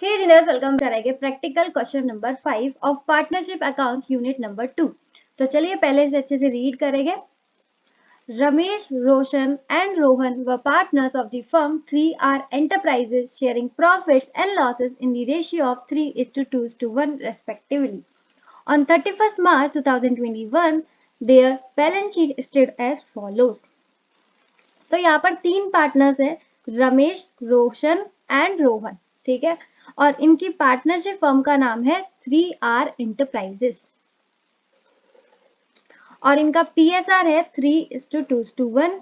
हे diners, welcome करेंगे practical question number 5 of partnership accounts unit number 2। तो चलिए पहले से अच्छे से रीड करेंगे। Ramesh, Roshan and Rohan were partners of the firm 3R Enterprises, sharing profits and losses in the ratio of 3:2:1 respectively. On 31st March 2021, their balance sheet stood as follows. तो यहाँ पर तीन पार्टनर्स हैं, रमेश, रोशन एंड रोहन। ठीक है, और इनकी पार्टनरशिप फर्म का नाम है 3R एंटरप्राइजेस और इनका पीएसआर है 3:2:1।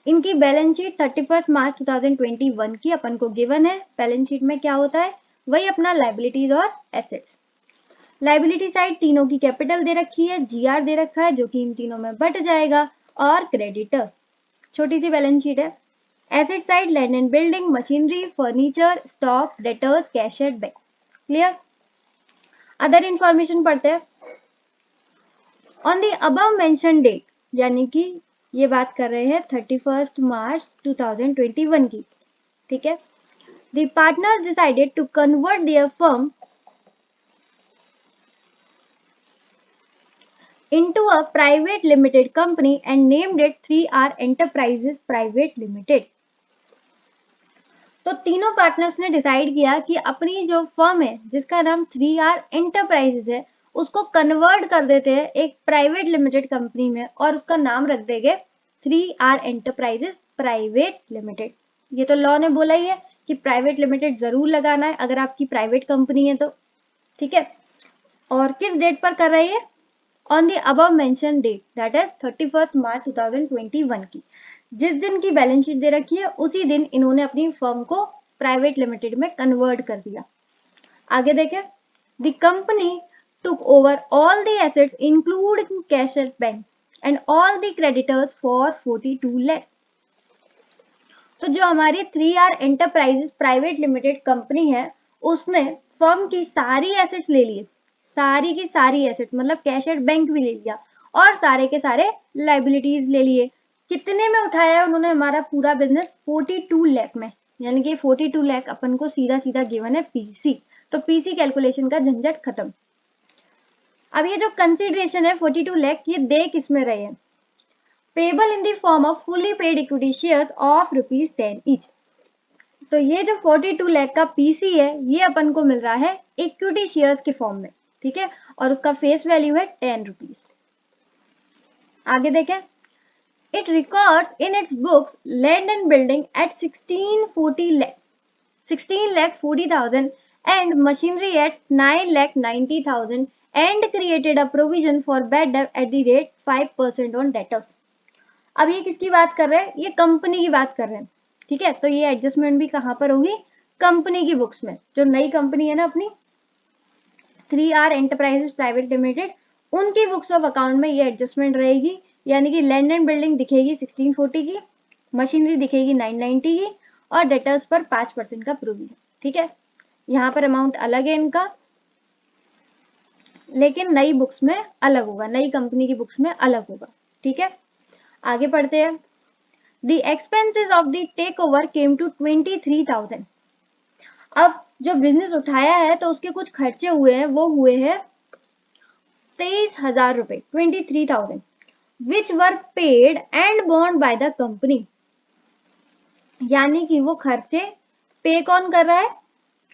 इनकी बैलेंस शीट 31 मार्च 2021 की अपन को गिवन है। बैलेंस शीट में क्या होता है, वही अपना लाइबिलिटीज और एसेट्स। लाइबिलिटी साइड तीनों की कैपिटल दे रखी है, जीआर दे रखा है जो कि इन तीनों में बट जाएगा, और क्रेडिटर। छोटी सी बैलेंस शीट है। Asset side land and building, machinery, furniture, stock, debtors, cash at bank. Clear. Other information पढ़ते हैं। On the above mention date, यानी कि ये बात कर रहे हैं 31 मार्च 2021 की। ठीक है, the partners decided to convert their firm into a private limited company and named it 3R Enterprises Private Limited। तो तीनों पार्टनर्स ने डिसाइड किया कि अपनी जो फर्म है जिसका नाम 3R एंटरप्राइजेस है उसको कन्वर्ट कर देते हैं एक प्राइवेट लिमिटेड कंपनी में और उसका नाम रख देंगे 3R एंटरप्राइजेस प्राइवेट लिमिटेड। ये तो लॉ ने बोला ही है कि प्राइवेट लिमिटेड जरूर लगाना है अगर आपकी प्राइवेट कंपनी है तो। ठीक है, और किस डेट पर कर रही है, on the above mention date, that is 31 March 2021 की। जिस दिन की बैलेंस शीट दे रखी है उसी दिन इन्होंने अपनी फर्म को प्राइवेट लिमिटेड में कन्वर्ट कर दिया। आगे देखें, the company took over all the assets including cash at bank and all the creditors for 42 lakh। तो जो हमारी 3R enterprises private limited company है उसने फर्म की सारी एसेट्स ले लिए, सारी की सारी एसेट्स मतलब कैश एट बैंक भी ले लिया और सारे के सारे लाइबिलिटीज ले लिए। कितने में उठाया है उन्होंने हमारा पूरा बिजनेस, 42 लाख में, यानी कि 42 लाख अपन को सीधा सीधा गिवन है पीसी। तो पीसी कैलकुलेशन का झंझट खत्म। अब ये जो कंसिडरेशन है 42 लाख, ये दे किसमें रहे हैं, payable in the form of fully paid equity shares of ₹10 each. तो ये जो 42 लाख का पीसी है ये अपन को मिल रहा है इक्विटी शेयर्स के फॉर्म में। ठीक है, और उसका फेस वैल्यू है ₹10। आगे देखें, it records in its books land and building at 16,40,000 and machinery at 9,90,000 and created a provision for bad debt at the rate 5% on debtors। अब ये किसकी बात कर रहे हैं, ये कंपनी की बात कर रहे हैं। ठीक है, तो ये एडजस्टमेंट भी कहां पर होगी, कंपनी की बुक्स में। जो नई कंपनी है ना अपनी 3R एंटरप्राइजेस प्राइवेट लिमिटेड, उनकी बुक्स ऑफ अकाउंट में ये एडजस्टमेंट रहेगी, यानी कि लैंड एंड बिल्डिंग दिखेगी 1640 की, मशीनरी दिखेगी 990 की और डेटर्स पर 5% का प्रोविजन। ठीक है, यहाँ पर अमाउंट अलग है इनका, लेकिन नई बुक्स में अलग होगा, नई कंपनी की बुक्स में अलग होगा। ठीक है, आगे पढ़ते हैं। The expenses of the takeover came to 23,000। अब जो बिजनेस उठाया है तो उसके कुछ खर्चे हुए हैं, वो हुए हैं 23,000 रुपए, 23,000, which were paid and bond by the company. यानी कि वो खर्चे पे कौन कर रहा है,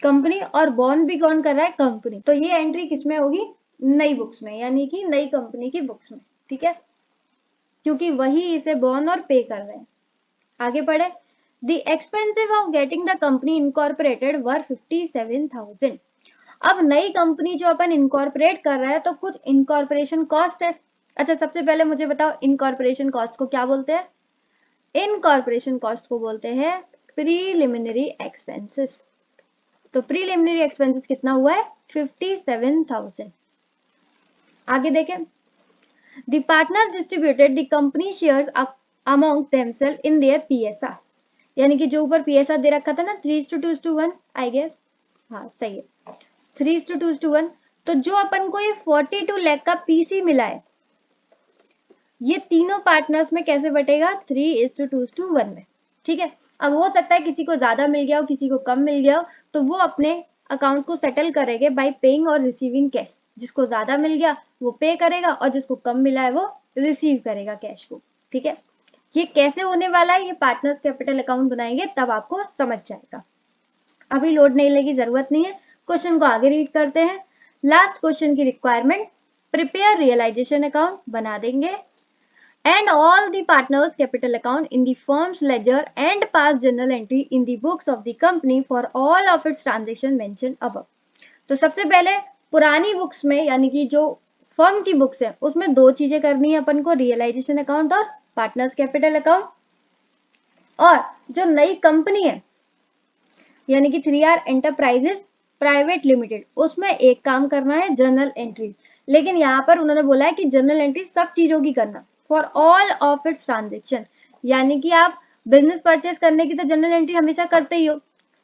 कंपनी, और बॉन्ड भी कौन कर रहा है, कंपनी। तो ये एंट्री किसमें होगी, नई बुक्स में, यानी कि नई कंपनी की बुक्स में। ठीक है, क्योंकि वही इसे बॉन्ड और पे कर रहे हैं। आगे पढ़े, the expensive of getting the company incorporated were 57,000। अब नई कंपनी जो अपन इनकॉर्पोरेट कर रहा है तो कुछ इनकॉर्पोरेशन कॉस्ट है। अच्छा, सबसे पहले मुझे बताओ इनकॉर्पोरेशन कॉस्ट को क्या बोलते हैं, इनकॉर्पोरेशन कॉस्ट को बोलते हैं प्रीलिमिनरी एक्सपेंसेस। तो प्रीलिमिनरी एक्सपेंसेस कितना हुआ है, 57,000। आगे देखें, the partners distributed the company shares among themselves in their PSR. यानी कि जो ऊपर पीएसआर दे रखा था ना 3:2:1, आई गेस, हाँ सही है, 3:2:1। तो जो अपन को ये 42 लाख का पीसी मिला है ये तीनों पार्टनर्स में कैसे बटेगा, 3:2:1 में। ठीक है, अब हो सकता है किसी को ज्यादा मिल गया हो, किसी को कम मिल गया हो, तो वो अपने अकाउंट को सेटल करेंगे बाय पेइंग और रिसीविंग कैश। जिसको ज्यादा मिल गया वो पे करेगा और जिसको कम मिला है वो रिसीव करेगा कैश को। ठीक है, ये कैसे होने वाला है, ये पार्टनर्स कैपिटल अकाउंट बनाएंगे तब आपको समझ जाएगा। अभी लोड नहीं लेगी, जरूरत नहीं है। क्वेश्चन को आगे रीड करते हैं। लास्ट क्वेश्चन की रिक्वायरमेंट, प्रिपेयर रियलाइजेशन अकाउंट बना देंगे and all the partners capital account in the firm's ledger and pass journal entry in the books of the company for all of its transaction mentioned above। तो सबसे पहले पुरानी books में यानी कि जो फर्म की बुक्स है उसमें दो चीजें करनी है अपन को, रियलाइजेशन अकाउंट और पार्टनर्स कैपिटल अकाउंट। और जो नई कंपनी है यानी कि 3R एंटरप्राइजेस प्राइवेट लिमिटेड, उसमें एक काम करना है जर्नल एंट्री। लेकिन यहाँ पर उन्होंने बोला है कि जर्नल एंट्री सब चीजों की करना for all of its transaction, यानी कि आप बिजनेस परचेस करने की तो जर्नल एंट्री हमेशा करते ही हो,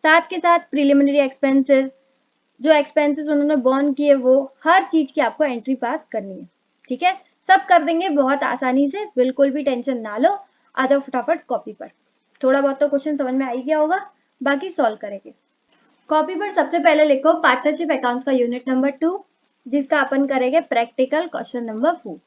साथ के साथ प्रिलिमिनरी एक्सपेंसेस, जो एक्सपेंसेस उन्होंने बॉर्न किए, वो हर चीज की आपको एंट्री पास करनी है। ठीक है, सब कर देंगे बहुत आसानी से, बिल्कुल भी टेंशन ना लो। आ जाओ फटाफट कॉपी पर। थोड़ा बहुत तो क्वेश्चन समझ में आ ही गया होगा, बाकी सॉल्व करेंगे। कॉपी पर सबसे पहले लिखो पार्टनरशिप अकाउंट्स का यूनिट नंबर 2, जिसका अपन करेंगे practical question number 4।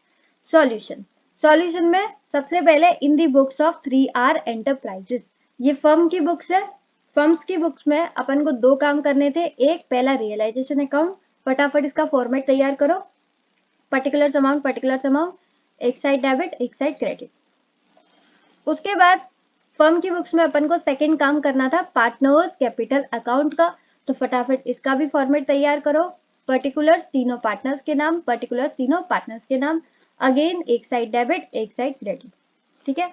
Solution, solution में सबसे पहले इन the books of 3R enterprises, ये फर्म की बुक्स है। फर्म्स की बुक्स में अपन को दो काम करने थे, एक पहला रियलाइजेशन अकाउंट, फटाफट इसका फॉर्मेट तैयार करो, पर्टिकुलर अमाउंट, एक साइड डेबिट एक साइड क्रेडिट। उसके बाद फर्म की बुक्स में अपन को सेकंड काम करना था पार्टनर्स कैपिटल अकाउंट का, तो फटाफट इसका भी फॉर्मेट तैयार करो, पर्टिकुलर तीनों पार्टनर्स के नाम, पर्टिकुलर तीनों पार्टनर्स के नाम, अगेन एक साइड डेबिट एक साइड क्रेडिट। ठीक है,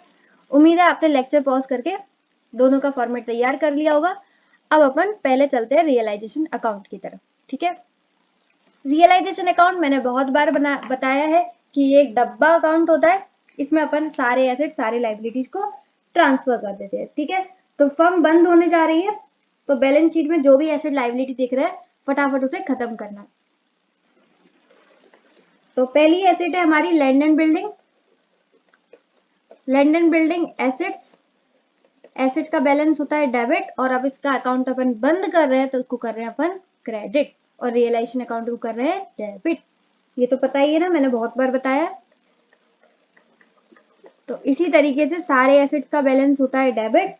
उम्मीद है आपने लेक्चर पॉज करके दोनों का फॉर्मेट तैयार कर लिया होगा। अब अपन पहले चलते हैं रियलाइजेशन अकाउंट की तरफ। ठीक है, रियलाइजेशन अकाउंट मैंने बहुत बार बताया है कि ये एक डब्बा अकाउंट होता है, इसमें अपन सारे एसेट सारे लाइबिलिटीज को ट्रांसफर कर देते हैं। ठीक है, तो फर्म बंद होने जा रही है, तो बैलेंस शीट में जो भी एसेट लाइबिलिटी दिख रहा है फटाफट उसे खत्म करना है। तो पहली एसेट है हमारी land and building. Land and building assets, asset का बैलेंस होता है डेबिट, और अब इसका अकाउंट अपन बंद कर रहे हैं तो उसको कर रहे हैं अपन क्रेडिट, और रियलाइजेशन अकाउंट को कर रहे हैं डेबिट। ये तो पता ही है ना, मैंने बहुत बार बताया। तो इसी तरीके से सारे एसेट्स का बैलेंस होता है डेबिट,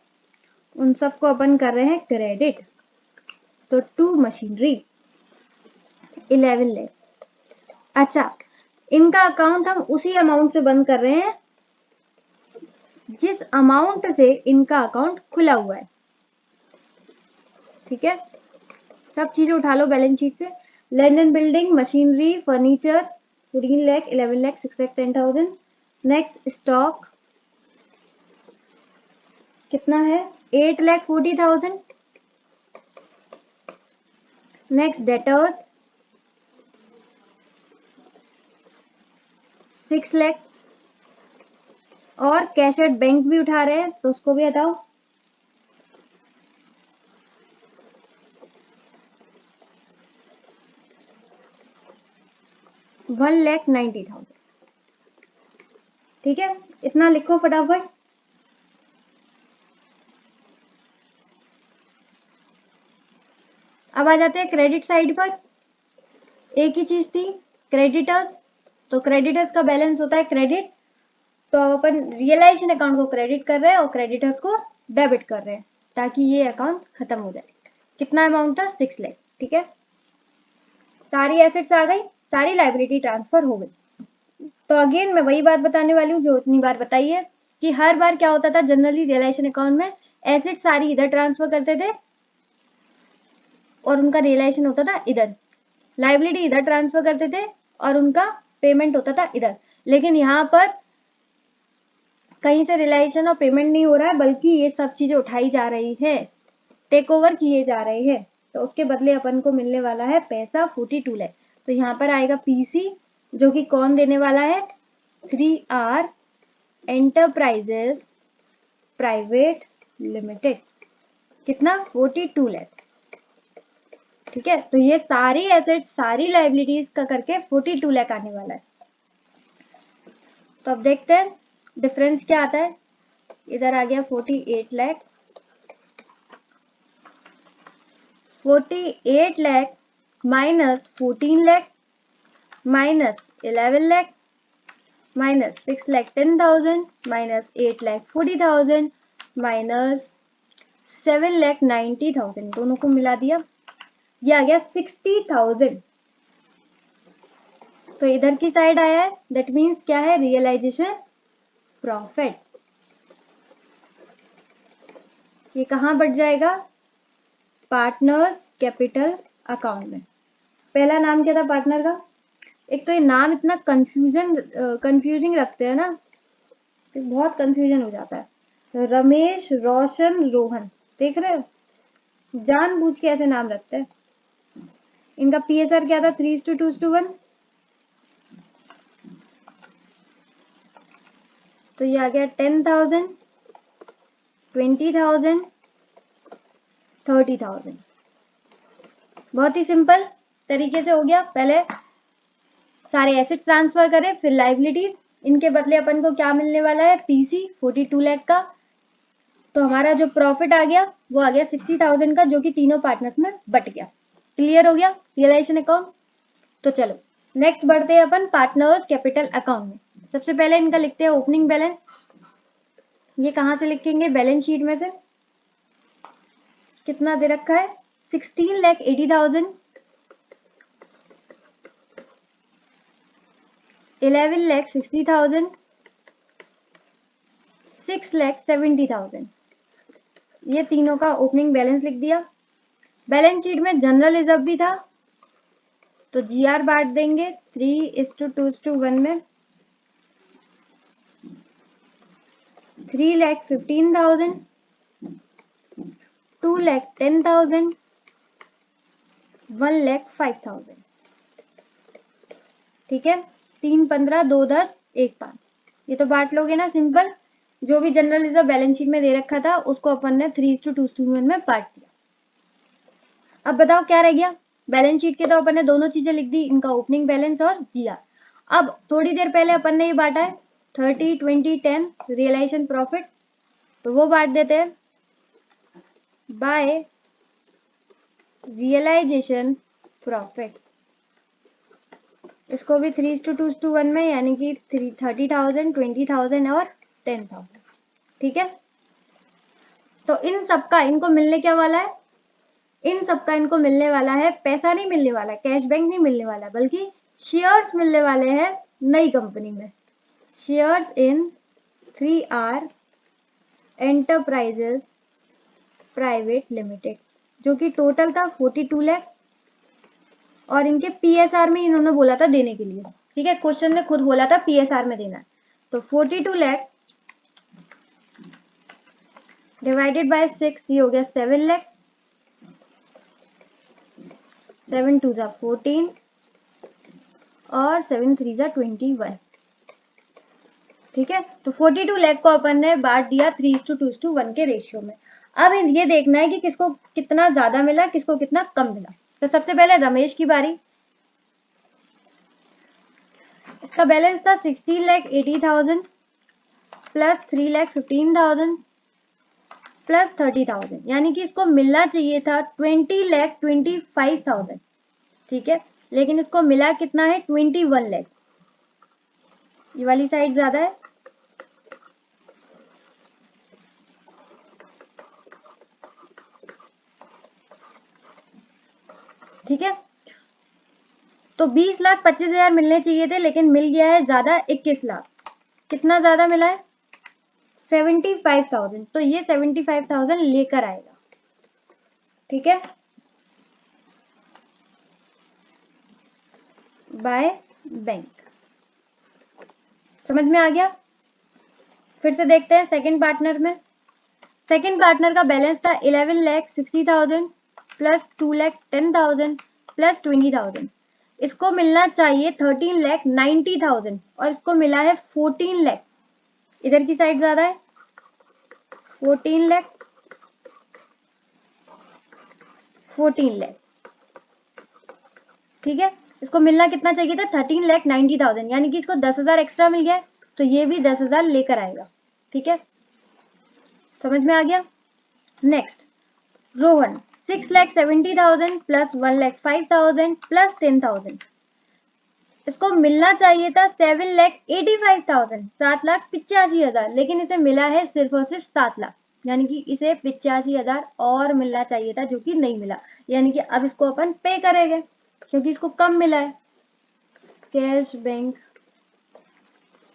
उन सबको अपन कर रहे हैं क्रेडिट। तो 2 मशीनरी 11 लाख। अच्छा, इनका अकाउंट हम उसी अमाउंट से बंद कर रहे हैं जिस अमाउंट से इनका अकाउंट खुला हुआ है। ठीक है, सब चीजें उठा लो बैलेंस शीट से। Land and building, machinery, furniture 14 lakh, 11 lakh, 6 lakh 10,000। Next stock कितना है, 8 लाख 40,000। नेक्स्ट डेटर्स 6 लाख, और कैश एट बैंक भी उठा रहे हैं तो उसको भी हटाओ। $1,90,000। ठीक है, इतना लिखो फटाफट। अब आ जाते हैं क्रेडिट साइड पर। एक ही चीज थी, क्रेडिटर्स, तो क्रेडिटर्स का बैलेंस होता है क्रेडिट, तो अपन रियलाइजेशन अकाउंट को क्रेडिट कर रहे हैं और क्रेडिटर्स को डेबिट कर रहे हैं ताकि ये अकाउंट खत्म हो जाए। कितना अमाउंट था, 6 लाख। ठीक है, सारी एसेट्स आ गई, सारी लाइबिलिटी ट्रांसफर हो गई। तो अगेन मैं वही बात बताने वाली हूँ जो इतनी बार बताई है कि हर बार क्या होता था, जनरली रियलाइजेशन अकाउंट में एसेट सारी इधर ट्रांसफर करते थे और उनका रियलाइजेशन होता था इधर, लाइबिलिटी इधर ट्रांसफर करते थे और उनका पेमेंट होता था इधर। लेकिन यहाँ पर कहीं से रियलाइजेशन और पेमेंट नहीं हो रहा है, बल्कि ये सब चीजें उठाई जा रही है, टेक ओवर किए जा रहे हैं, तो उसके बदले अपन को मिलने वाला है पैसा 42 लाख। तो यहाँ पर आएगा पीसी, जो कि कौन देने वाला है, 3R एंटरप्राइजेस प्राइवेट लिमिटेड। कितना, 42 लाख। ठीक है, तो ये सारी एसेट सारी लाइबिलिटीज का करके 42 लाख आने वाला है। तो अब देखते हैं डिफरेंस क्या आता है। इधर आ गया 48 lakh 48 lakh minus 14 lakh minus 11 lakh minus 6 lakh 10,000 minus 8 lakh 40,000 minus 7 lakh 90,000, दोनों को मिला दिया, ये आ गया 60,000। तो इधर की साइड आया है, दैट मीन्स क्या है, रियलाइजेशन प्रॉफिट। ये कहाँ बढ़ जाएगा, पार्टनर्स कैपिटल अकाउंट में। पहला नाम क्या था पार्टनर का, एक तो ये नाम इतना कंफ्यूजिंग रखते हैं ना, तो बहुत कंफ्यूजन हो जाता है। रमेश, रोशन, रोहन, देख रहे हो, जानबूझ के ऐसे नाम रखते हैं। इनका पीएसआर क्या था, 3:2:1। तो ये आ गया 10,000, 20,000, 30,000। बहुत ही सिंपल तरीके से हो गया। पहले सारे एसेट ट्रांसफर करें, फिर लाइबिलिटीज। इनके बदले अपन को क्या मिलने वाला है, पीसी 42 लाख का। तो हमारा जो प्रॉफिट आ गया वो आ गया 60,000 का, जो कि तीनों पार्टनर्स में बट गया। क्लियर हो गया रियलाइजेशन अकाउंट। तो चलो नेक्स्ट बढ़ते हैं अपन पार्टनर्स कैपिटल अकाउंट में। सबसे पहले इनका लिखते हैं ओपनिंग बैलेंस। ये कहाँ से लिखेंगे, बैलेंस शीट में से। कितना दे रखा है, 16,80,000, 11,60,000, 6,70,000। ये तीनों का ओपनिंग बैलेंस लिख दिया। बैलेंस शीट में जनरल रिजर्व भी था, तो जीआर बांट देंगे 3:2:1 में। 3,15,000, 2,10,000, 1,05,000। ठीक है, 3, 15, 2, 10, 1, 5। ये तो बांट लोगे ना सिंपल। जो भी जनरल रिजर्व बैलेंस शीट में दे रखा था उसको अपन ने 3:2:1 में बांट दिया। अब बताओ क्या रह गया, बैलेंस शीट के तो अपन ने दोनों चीजें लिख दी, इनका ओपनिंग बैलेंस और जीआर। अब थोड़ी देर पहले अपन ने ये बांटा है 30, 20, 10 रियलाइजेशन प्रॉफिट, तो वो बांट देते हैं बाय रियलाइजेशन प्रॉफिट। इसको भी 3:2:1 में, यानी कि 30,000, 20,000 और 10,000। ठीक है, तो इन सबका इनको मिलने क्या वाला है, इन सबका इनको मिलने वाला है, पैसा नहीं मिलने वाला, कैश बैंक नहीं मिलने वाला, बल्कि शेयर्स मिलने वाले हैं नई कंपनी में। Shares in 3R enterprises private limited, जो कि टोटल था 42 लाख, और इनके पीएसआर में इन्होंने बोला था देने के लिए। ठीक है, क्वेश्चन में खुद बोला था पीएसआर में देना। तो 42 लाख डिवाइडेड बाय 6, ये हो गया 7 लाख, 7 2 जा 14 और 7 3 जा 21। ठीक है, तो 42 लाख को अपन ने बांट दिया 3:2:1 के रेशियो में। अब ये देखना है कि किसको कितना ज्यादा मिला, किसको कितना कम मिला। तो सबसे पहले रमेश की बारी। इसका बैलेंस था 16,80,000 प्लस 3,15,000 प्लस 30,000, यानी कि इसको मिलना चाहिए था 20,25,000। ठीक है, लेकिन इसको मिला कितना है, 21 लाख। ये वाली साइड ज्यादा है, ठीक है। तो 20,25,000 मिलने चाहिए थे, लेकिन मिल गया है ज्यादा 21 लाख। कितना ज्यादा मिला है, 75,000। तो ये 75,000 लेकर आएगा। ठीक है, बाय बैंक। समझ में आ गया। फिर से देखते हैं सेकंड पार्टनर में। सेकंड पार्टनर का बैलेंस था 11,60,000 प्लस 2,10,000 प्लस 20,000। इसको मिलना चाहिए 13,90,000 और इसको मिला है 14 लाख। इधर की साइड ज्यादा है, 14 लाख, 14 लाख। ठीक है, इसको मिलना कितना चाहिए था, 13,90,000, यानी कि इसको 10,000 एक्स्ट्रा मिल गया, तो ये भी 10,000 लेकर आएगा। ठीक है, समझ में आ गया। नेक्स्ट रोहन। 6,70,000 प्लस 1,05,000 प्लस 10,000, इसको मिलना चाहिए था 7,85,000, 7,85,000, लेकिन इसे मिला है सिर्फ और सिर्फ 7 लाख, यानी कि इसे 85,000 और मिलना चाहिए था, जो कि नहीं मिला। यानी कि अब इसको अपन पे करेंगे क्योंकि इसको कम मिला है। कैश बैंक,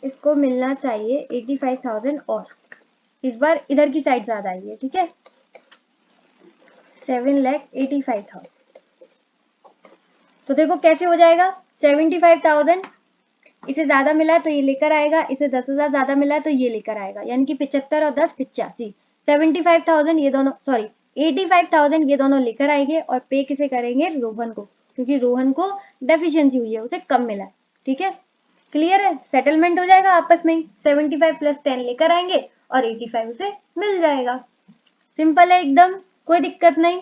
इसको मिलना चाहिए 85,000 और इस बार इधर की साइड ज्यादा आई है, ठीक है, 7,85,000। तो देखो कैसे हो जाएगा, 75,000 इसे ज्यादा मिला है तो ये लेकर आएगा, इसे 10,000 ज्यादा मिला है तो ये लेकर आएगा, यानी कि 75 और 10 85, 75,000 ये दोनों, सॉरी 85,000 ये दोनों लेकर आएंगे और पे किसे करेंगे, रोहन को, क्योंकि रोहन को डेफिशिएंसी हुई है, उसे कम मिला है। ठीक है, क्लियर है, सेटलमेंट हो जाएगा आपस में ही, 75 प्लस 10 लेकर आएंगे और 85 उसे मिल जाएगा। सिंपल है एकदम, कोई दिक्कत नहीं,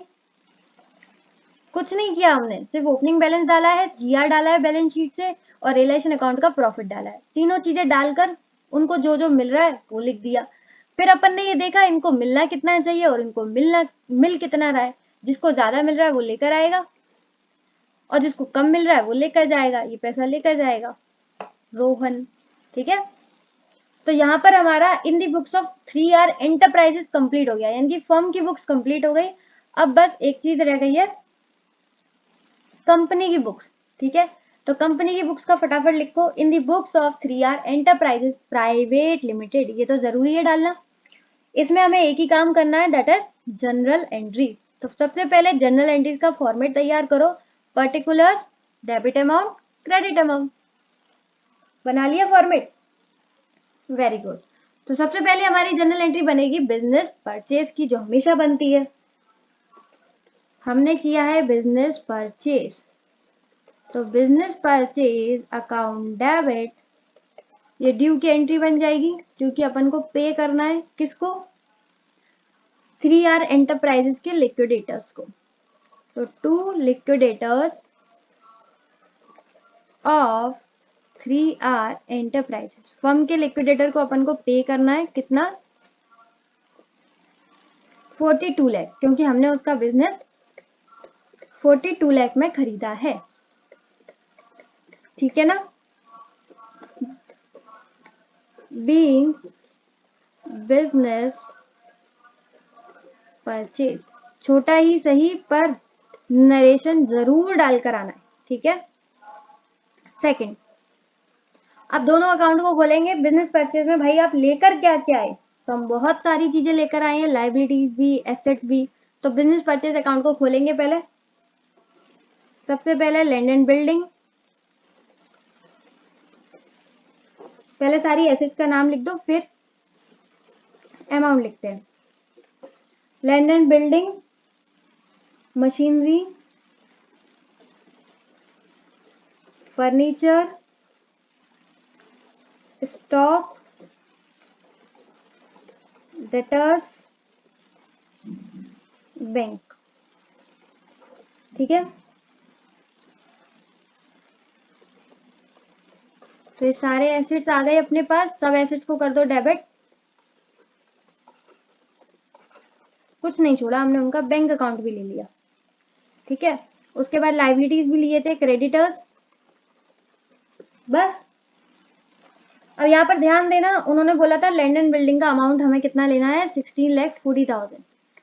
कुछ नहीं किया हमने, सिर्फ ओपनिंग बैलेंस डाला है, जीआर डाला है बैलेंस शीट से और रिलेशन अकाउंट का प्रॉफिट डाला है, तीनों चीजें डालकर उनको जो जो मिल रहा है वो लिख दिया। फिर अपन ने ये देखा इनको मिलना कितना चाहिए और इनको मिल कितना रहा है, जिसको ज्यादा मिल रहा है वो लेकर आएगा और जिसको कम मिल रहा है वो लेकर जाएगा, ये पैसा लेकर जाएगा रोहन। ठीक है, तो यहाँ पर हमारा in the books of 3R enterprises complete हो गया, यानी कि फर्म की बुक्स कंप्लीट हो गई। अब बस एक चीज रह गई है, कंपनी की बुक्स। ठीक है, तो कंपनी की बुक्स का फटाफट लिखो, in the books of 3R enterprises private limited, ये तो जरूरी है डालना। इसमें हमें एक ही काम करना है, दैट इज जनरल एंट्री। तो सबसे पहले जनरल एंट्रीज का फॉर्मेट तैयार करो, particular, debit amount, credit amount, बना लिया फॉर्मेट, वेरी गुड। तो सबसे पहले हमारी जनरल एंट्री बनेगी बिजनेस परचेज की, जो हमेशा बनती है, हमने किया है बिजनेस परचेज, तो बिजनेस परचेज अकाउंट डेबिट, ये ड्यू की एंट्री बन जाएगी क्योंकि अपन को पे करना है किसको, 3R एंटरप्राइजेस के लिक्विडेटर्स को। तो to liquidators of 3R enterprises, firm के लिक्विडेटर को अपन को पे करना है कितना, 42 लाख, क्योंकि हमने उसका बिजनेस 42 लाख में खरीदा है। ठीक है ना, बीइंग बिजनेस परचेज, छोटा ही सही पर नरेशन जरूर डालकर आना है। ठीक है, सेकंड, अब दोनों अकाउंट को खोलेंगे। बिजनेस परचेज में भाई आप लेकर क्या क्या आए, तो हम बहुत सारी चीजें लेकर आए हैं, लाइबिलिटीज भी, एसेट्स भी। तो बिजनेस परचेज अकाउंट को खोलेंगे, पहले सबसे पहले लैंड एंड बिल्डिंग, पहले सारी एसेट्स का नाम लिख दो फिर अमाउंट लिखते हैं। Land and building, machinery, furniture, stock, debtors, bank. ठीक है, तो ये सारे एसेट्स आ गए अपने पास, सब एसेट्स को कर दो डेबिट, कुछ नहीं छोड़ा हमने, उनका बैंक अकाउंट भी ले लिया। ठीक है, उसके बाद लाइबिलिटीज भी लिए थे, क्रेडिटर्स, बस। अब यहाँ पर ध्यान देना, उन्होंने बोला था लैंड एंड बिल्डिंग का अमाउंट हमें कितना लेना है, 16,40,000,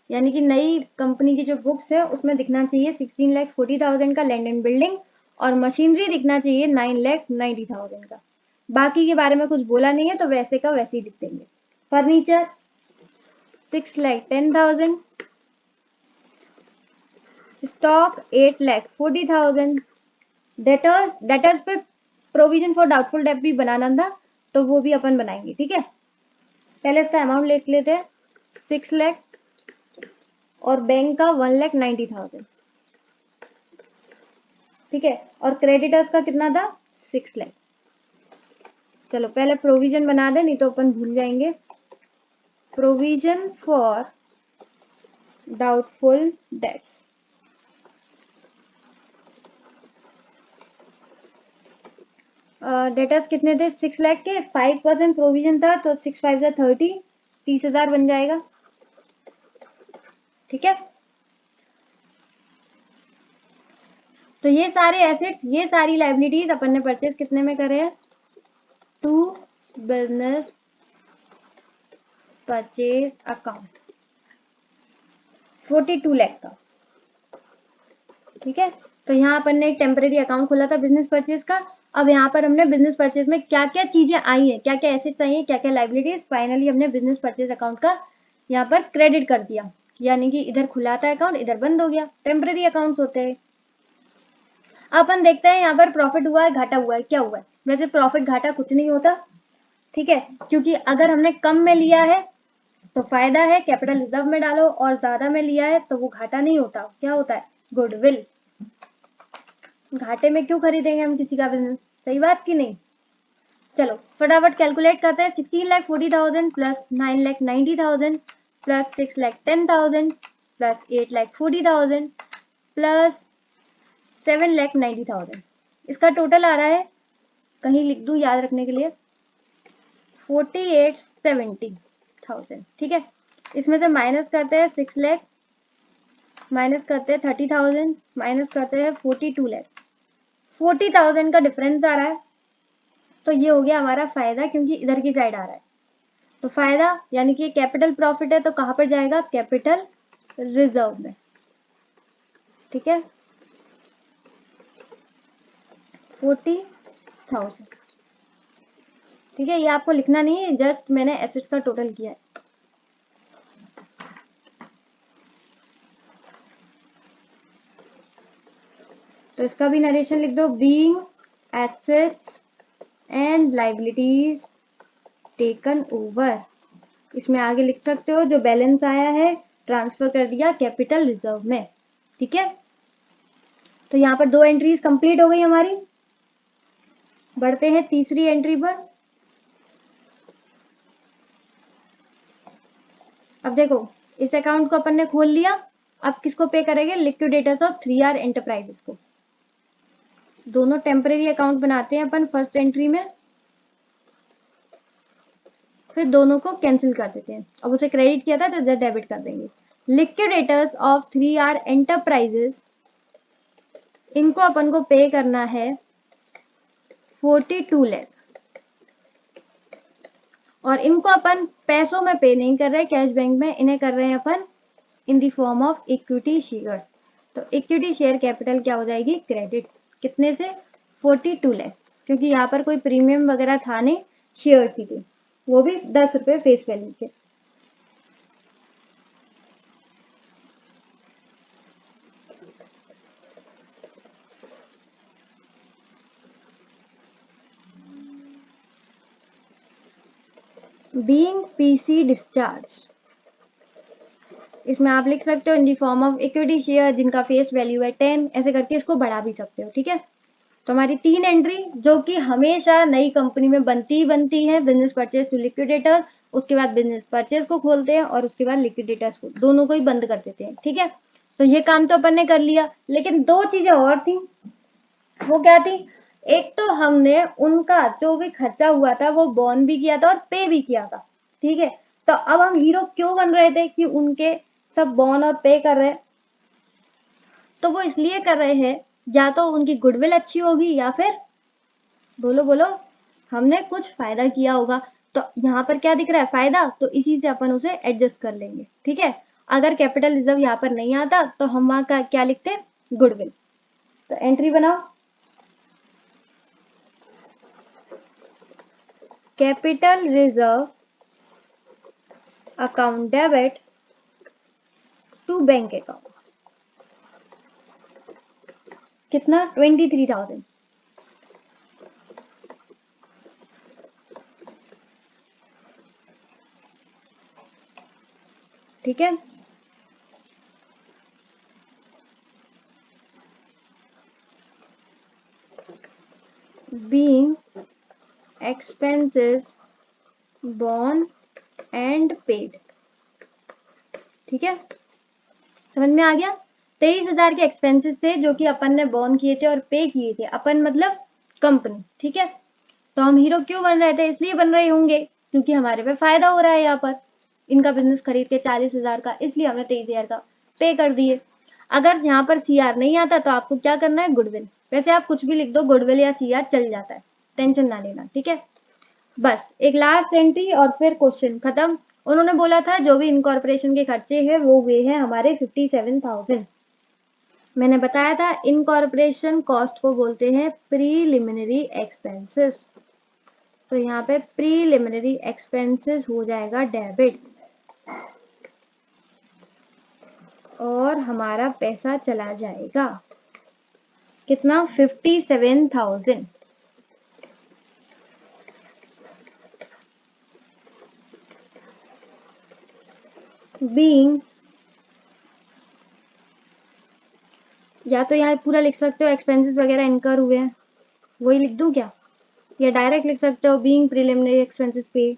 यानी कि नई कंपनी की जो बुक्स है उसमें दिखना चाहिए 16,40,000 का लैंड एंड बिल्डिंग, और मशीनरी दिखना चाहिए 9,90,000 का। बाकी के बारे में कुछ बोला नहीं है तो वैसे का वैसे ही लिख देंगे। फर्नीचर 6,10,000, स्टॉक 8,40,000, डेटर्स पे प्रोविजन फॉर डाउटफुल डेट भी बनाना था तो वो भी अपन बनाएंगे। ठीक है, पहले इसका अमाउंट लिख लेते हैं, 6 लाख और बैंक का 1,90,000। ठीक है, और क्रेडिटर्स का कितना था, 6 लाख। चलो पहले प्रोविजन बना दे, नहीं तो अपन भूल जाएंगे। Provision for doubtful debts, debtors कितने थे, 6 लाख के, 5% प्रोविजन था तो 6 5 30, 30,000 बन जाएगा। ठीक है, तो ये सारे एसेट्स, ये सारी लाइबिलिटीज अपन ने परचेज कितने में करे हैं, to business purchase account 42 lakh का। ठीक है, तो यहाँ अपन ने एक टेम्परेरी अकाउंट खोला था बिजनेस परचेज का। अब यहाँ पर हमने बिजनेस परचेज में क्या क्या चीजें आई हैं, क्या क्या एसेट्स आई हैं, क्या क्या लाइबिलिटीज, फाइनली हमने बिजनेस परचेज अकाउंट का यहाँ पर क्रेडिट कर दिया, यानी कि इधर खुला था अकाउंट, इधर बंद हो गया। टेम्परेरी अकाउंट्स होते हैं। अपन देखते हैं यहाँ पर प्रॉफिट हुआ है, घाटा हुआ है, क्या हुआ है। वैसे प्रॉफिट घाटा कुछ नहीं होता, ठीक है, क्योंकि अगर हमने कम में लिया है तो फायदा है, कैपिटल रिजर्व में डालो, और ज्यादा में लिया है तो वो घाटा नहीं होता, क्या होता है, गुडविल। घाटे में क्यों खरीदेंगे हम किसी का बिजनेस, सही बात की नहीं। चलो फटाफट कैलकुलेट करते हैं। 16,40,000 प्लस 9,90,000 प्लस 6,10,000 प्लस 8,40,000 प्लस 7,90,000, इसका टोटल आ रहा है, कहीं लिख दूं याद रखने के लिए, 48,70,000। ठीक है, इसमें से माइनस करते हैं 6 लाख, माइनस करते हैं 30,000, माइनस करते हैं 42 लाख, 40,000 का डिफरेंस आ रहा है। तो ये हो गया हमारा फायदा, क्योंकि इधर की साइड आ रहा है। तो फायदा यानी कि कैपिटल प्रॉफिट है, तो कहां पर जाएगा, कैपिटल रिजर्व में। ठीक है, 40,000। ठीक है, ये आपको लिखना नहीं है, जस्ट मैंने एसेट्स का टोटल किया है। तो इसका भी नरेशन लिख दो, being assets and liabilities taken over. इसमें आगे लिख सकते हो जो बैलेंस आया है ट्रांसफर कर दिया कैपिटल रिजर्व में। ठीक है, तो यहाँ पर 2 एंट्रीज कंप्लीट हो गई हमारी। बढ़ते हैं तीसरी एंट्री पर। अब देखो, इस अकाउंट को अपन ने खोल लिया, अब किसको पे करेंगे, लिक्विडेटर्स ऑफ 3R एंटरप्राइजेस को। दोनों टेम्परेरी अकाउंट बनाते हैं अपन फर्स्ट एंट्री में, फिर दोनों को कैंसिल कर देते हैं। अब उसे क्रेडिट किया था तो इधर डेबिट कर देंगे। लिक्विडेटर्स ऑफ 3R एंटरप्राइजेस, इनको अपन को पे करना है 42 लाख, और इनको अपन पैसों में पे नहीं कर रहे कैश बैंक में, इन्हें कर रहे हैं अपन in the form of equity shares. तो इक्विटी शेयर कैपिटल क्या हो जाएगी, क्रेडिट। कितने से, 42 लाख, क्योंकि यहाँ पर कोई प्रीमियम वगैरह था नहीं, शेयर ही थे, वो भी 10 रुपए फेस वैल्यू के। बीइंग पीसी डिस्चार्ज, इसमें आप लिख सकते हो in the form of equity share जिनका फेस वैल्यू है 10, ऐसे करके इसको बढ़ा भी सकते हो। ठीक है, तो हमारी 3 एंट्री जो कि हमेशा नई कंपनी में बनती ही बनती है, बिजनेस परचेज टू लिक्विडेटर, उसके बाद बिजनेस परचेज को खोलते हैं और उसके बाद लिक्विडेटर्स को, दोनों को ही बंद कर देते हैं। ठीक है, तो ये काम तो अपन ने कर लिया, लेकिन 2 चीजें और थी। वो क्या थी, एक तो हमने उनका जो भी खर्चा हुआ था वो बॉन्ड भी किया था और पे भी किया था। ठीक है, तो अब हम हीरो क्यों बन रहे थे कि उनके सब बॉन्ड और पे कर रहे हैं, तो वो इसलिए कर रहे हैं या तो उनकी गुडविल अच्छी होगी, या फिर बोलो बोलो हमने कुछ फायदा किया होगा। तो यहाँ पर क्या दिख रहा है, फायदा, तो इसी से अपन उसे एडजस्ट कर लेंगे। ठीक है, अगर कैपिटल रिजर्व यहाँ पर नहीं आता तो हम वहां का क्या लिखते, गुडविल। तो एंट्री बनाओ, capital reserve account debit to bank account, कितना, 23,000। ठीक है, being expenses borne and paid। ठीक है, समझ में आ गया। 23,000 के एक्सपेंसेस थे जो कि अपन ने बॉन्ड किए थे और पे किए थे, अपन मतलब कंपनी। ठीक है, तो हम हीरो क्यों बन रहे थे, इसलिए बन रहे होंगे क्योंकि हमारे पे फायदा हो रहा है यहाँ पर, इनका बिजनेस खरीद के 40,000 का, इसलिए हमने 23,000 का पे कर दिए। अगर यहाँ पर CR नहीं आता तो आपको क्या करना है, गुडविल। वैसे आप कुछ भी लिख दो, गुडविल या CR चल जाता है, टेंशन ना लेना, ठीक है। बस एक लास्ट एंट्री और फिर क्वेश्चन खत्म। उन्होंने बोला था जो भी इनकॉर्पोरेशन के खर्चे हैं वो हुए हैं हमारे 57,000। मैंने बताया था इनकॉर्पोरेशन कॉस्ट को बोलते हैं प्रीलिमिनरी एक्सपेंसेस, तो यहाँ पे प्रीलिमिनरी एक्सपेंसेस हो जाएगा डेबिट, और हमारा पैसा चला जाएगा कितना, 57,000। बीइंग, या तो यहाँ पूरा लिख सकते हो एक्सपेंसेस वगैरह इनकर हुए हैं, वही लिख दूं क्या, या डायरेक्ट लिख सकते हो बीइंग प्रीलिमिनरी एक्सपेंसेस पे,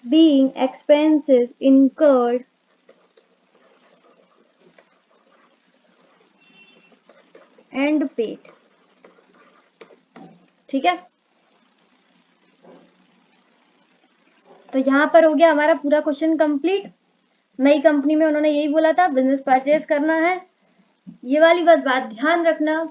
being expenses incurred and paid, ठीक है। तो यहाँ पर हो गया हमारा पूरा क्वेश्चन कंप्लीट। नई कंपनी में उन्होंने यही बोला था बिजनेस परचेज करना है। ये वाली बस बात ध्यान रखना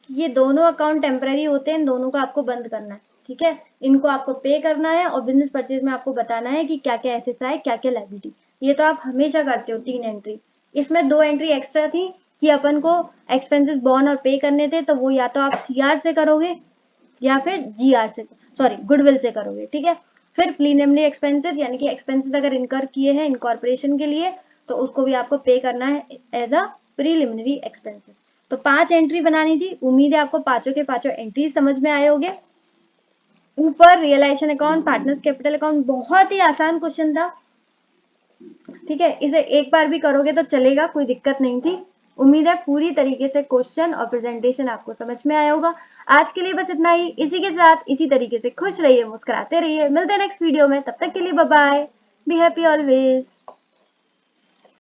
कि ये दोनों अकाउंट टेम्पररी होते हैं, इन दोनों को आपको बंद करना है, ठीक है। इनको आपको पे करना है और बिजनेस परचेज में आपको बताना है कि क्या क्या एसेट्स आए, क्या क्या लायबिलिटी। ये तो आप हमेशा करते हो 3 एंट्री, इसमें 2 एंट्री एक्स्ट्रा थी कि अपन को एक्सपेंसेस बॉर्न और पे करने थे, तो वो या तो आप CR से करोगे या फिर GR से, सॉरी गुडविल से करोगे, ठीक है। फिर प्रीलिमिनरी एक्सपेंसेस यानी कि एक्सपेंसेस अगर इनकर किए हैं इनकॉर्पोरेशन के लिए तो उसको भी आपको पे करना है एज अ प्रीलिमिनरी एक्सपेंसेस। तो 5 एंट्री बनानी थी, उम्मीद है आपको पांचों के पांचों एंट्री समझ में आए होंगे। ऊपर realisation account, partners capital account, बहुत ही आसान क्वेश्चन था, ठीक है। इसे एक बार भी करोगे तो चलेगा, कोई दिक्कत नहीं थी। उम्मीद है पूरी तरीके से क्वेश्चन और प्रेजेंटेशन आपको समझ में आया होगा। आज के लिए बस इतना ही। इसी के साथ इसी तरीके से खुश रहिए, मुस्कुराते रहिए। मिलते हैं नेक्स्ट वीडियो में, तब तक के लिए bye bye, be happy always.